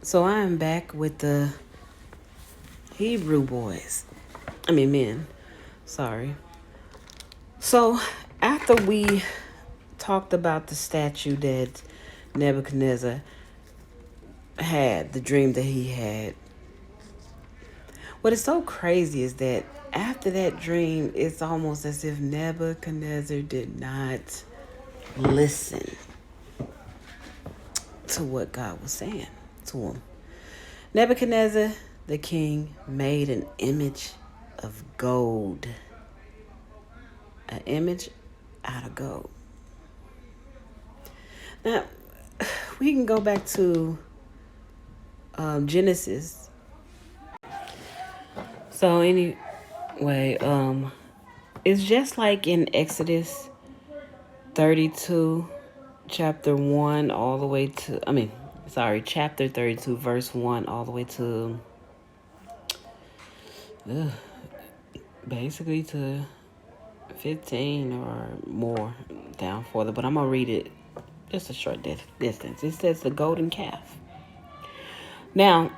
So I am back with the Hebrew boys. I mean, men. Sorry. So after we talked about the statue that Nebuchadnezzar had, the dream that he had, what is so crazy is that after that dream, it's almost as if Nebuchadnezzar did not listen to what God was saying to him. Nebuchadnezzar, the king, made an image of gold. An image out of gold. Now, we can go back to Genesis. So anyway, it's just like in Exodus 32, chapter 1, all the way to, chapter 32, verse 1, all the way to, ugh, basically to 15 or more down further. But I'm going to read it just a short distance. It says the golden calf. Now,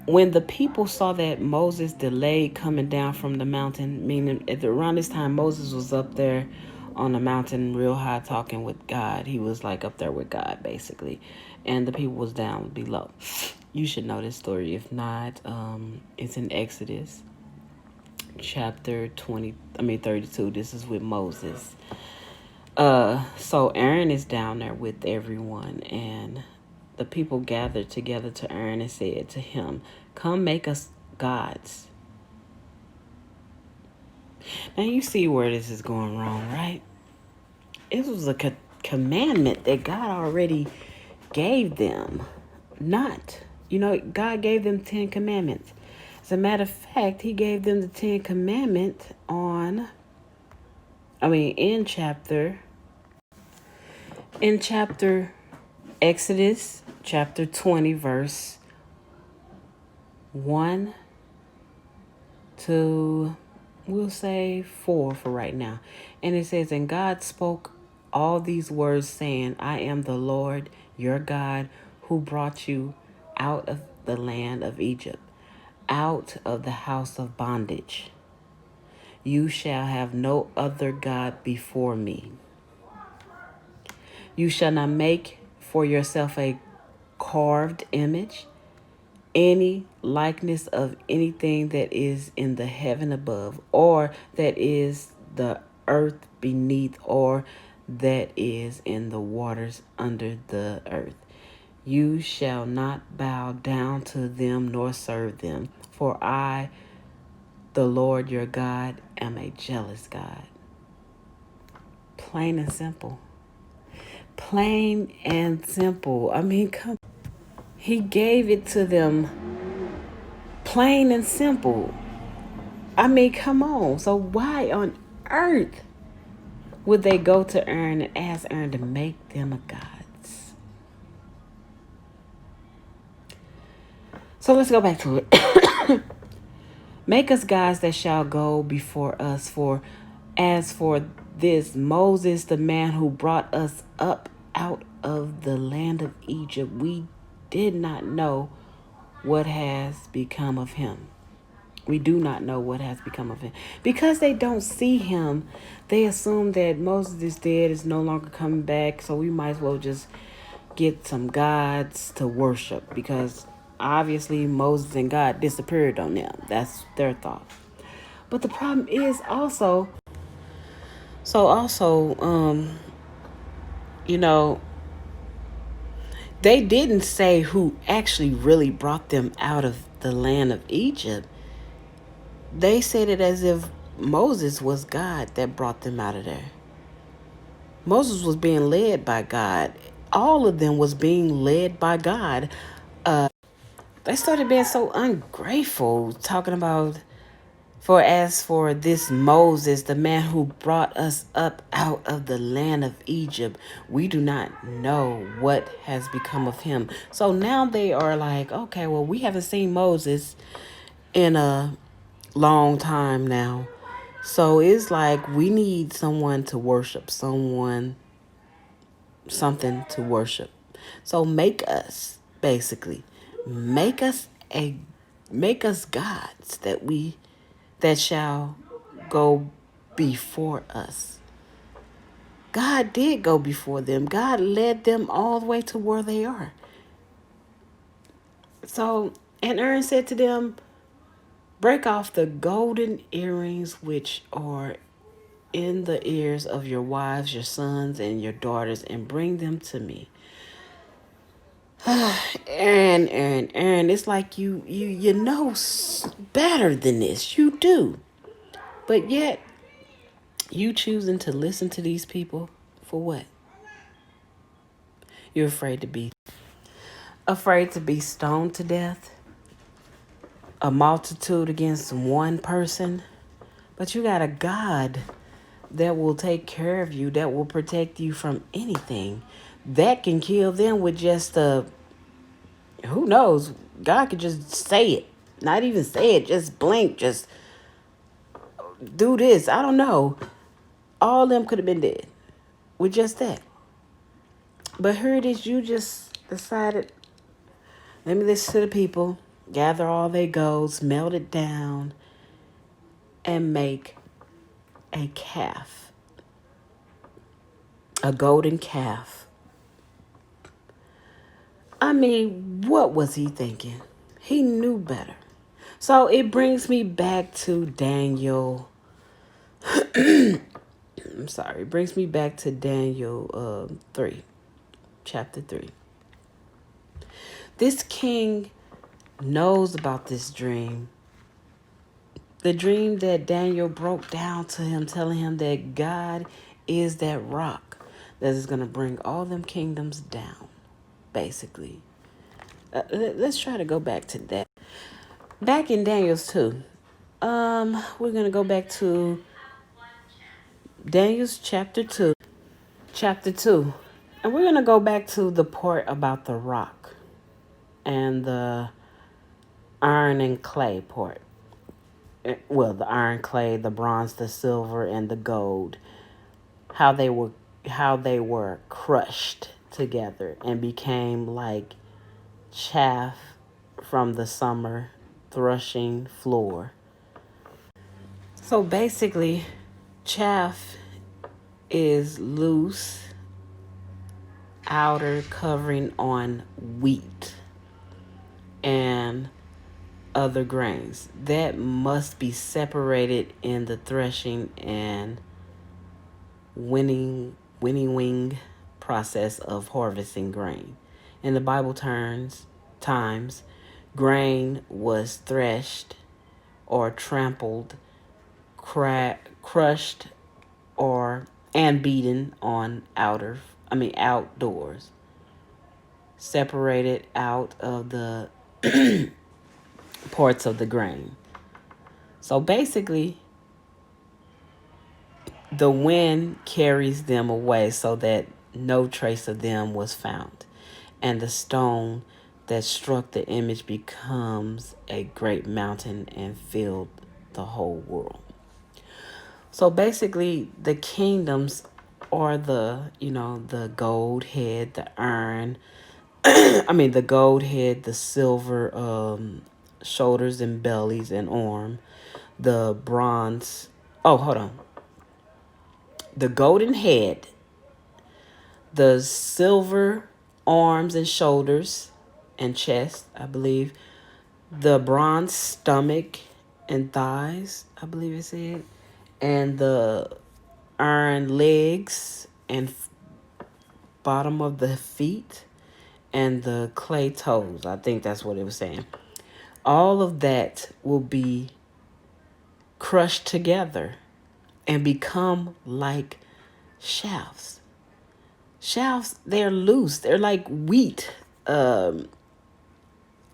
when the people saw that Moses delayed coming down from the mountain, meaning around this time Moses was up there on the mountain real high talking with God. He was like up there with God basically. And the people was down below. You should know this story. If not, it's in Exodus chapter 32. This is with Moses. So Aaron is down there with everyone, and the people gathered together to Aaron and said to him, "Come make us gods." Now you see where this is going wrong, right? It was a commandment that God already gave them. God gave them 10 commandments. As a matter of fact, he gave them the 10 commandments in chapter Exodus, chapter 20, verse 1 to, we'll say 4 for right now. And it says, "And God spoke all these words, saying, I am the Lord your God, who brought you out of the land of Egypt, out of the house of bondage. You shall have no other God before me. You shall not make for yourself a carved image, any likeness of anything that is in the heaven above, or that is the earth beneath, or that is in the waters under the earth. You shall not bow down to them nor serve them, for I, the Lord your God, am a jealous God." Plain and simple. Plain and simple. Come. He gave it to them plain and simple. Come on. So why on earth would they go to Aaron and ask Aaron to make them a gods? So let's go back to it. "Make us gods that shall go before us. For as for this Moses, the man who brought us up out of the land of Egypt, we did not know what has become of him." We do not know what has become of him. Because they don't see him, they assume that Moses is dead, is no longer coming back, so we might as well just get some gods to worship, because obviously Moses and God disappeared on them. That's their thought. But the problem is also, you know, they didn't say who actually really brought them out of the land of Egypt. They said it as if Moses was God that brought them out of there. Moses was being led by God. All of them was being led by God. They started being so ungrateful, talking about, "For as for this Moses, the man who brought us up out of the land of Egypt, we do not know what has become of him." So now they are like, okay, well, we haven't seen Moses in a long time now. So it's like we need someone to worship, something to worship. So make us. basically. Make us a make us gods that shall go before us. God did go before them. God led them all the way to where they are. So, and Aaron said to them, break off the golden earrings which are in the ears of your wives, your sons, and your daughters, and bring them to me. Aaron, it's like you know better than this. You do. But yet, you choosing to listen to these people for what? You're afraid to be stoned to death? A multitude against one person? But you got a God that will take care of you, that will protect you from anything. That can kill them with just who knows? God could just say it. Not even say it, just blink, just do this. I don't know. All of them could have been dead with just that. But here it is, you just decided, let me listen to the people, gather all their goats, melt it down, and make a calf. A golden calf. I mean, what was he thinking? He knew better. So it brings me back to Daniel. I'm sorry. It brings me back to Daniel 3, chapter 3. This king knows about this dream. The dream that Daniel broke down to him, telling him that God is that rock that is going to bring all them kingdoms down, basically. Let's try to go back to that. Back in Daniel's 2, we're going to go back to Daniel's chapter 2. Chapter 2. And we're going to go back to the part about the rock and the iron and clay part. Well, the iron, clay, the bronze, the silver, and the gold. How they were crushed together and became like chaff from the summer threshing floor. So basically, chaff is loose outer covering on wheat and other grains that must be separated in the threshing and winnowing process of harvesting grain. In the Bible times, grain was threshed or trampled, crushed, and beaten on outdoors, separated out of the parts of the grain. So basically, the wind carries them away so that no trace of them was found. And the stone that struck the image becomes a great mountain and filled the whole world. So basically, the kingdoms are the gold head, the iron, the gold head, the silver shoulders and bellies and arm, the bronze. Oh, hold on. The golden head, the silver arms and shoulders and chest, I believe, the bronze stomach and thighs, I believe it said, and the iron legs and bottom of the feet, and the clay toes. I think that's what it was saying. All of that will be crushed together and become like shafts. Shafts, they're loose. They're like wheat,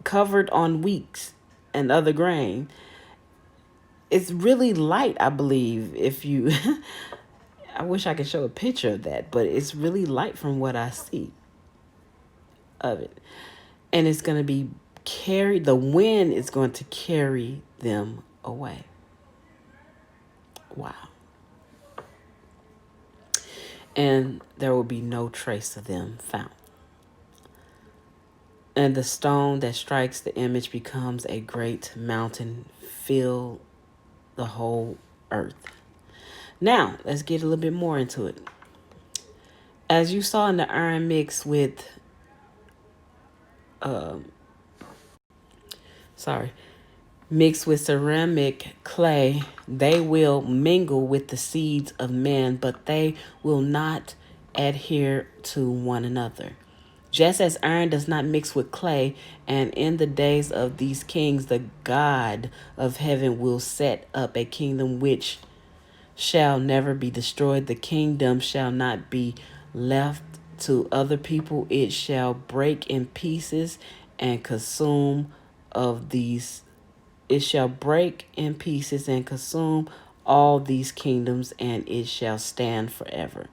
covered on wheat and other grain. It's really light, I believe. If you, I wish I could show a picture of that, but it's really light from what I see of it. And it's going to be the wind is going to carry them away. Wow. And there will be no trace of them found. And the stone that strikes the image becomes a great mountain, fill the whole earth. Now, let's get a little bit more into it. As you saw in the iron mix with, mixed with ceramic clay, they will mingle with the seeds of men, but they will not adhere to one another. Just as iron does not mix with clay, and in the days of these kings, the God of heaven will set up a kingdom which shall never be destroyed. The kingdom shall not be left to other people. It shall break in pieces and consume of these. It shall break in pieces and consume all these kingdoms, and it shall stand forever.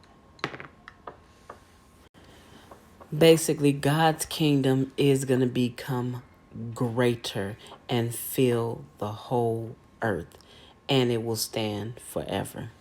Basically, God's kingdom is going to become greater and fill the whole earth, and it will stand forever.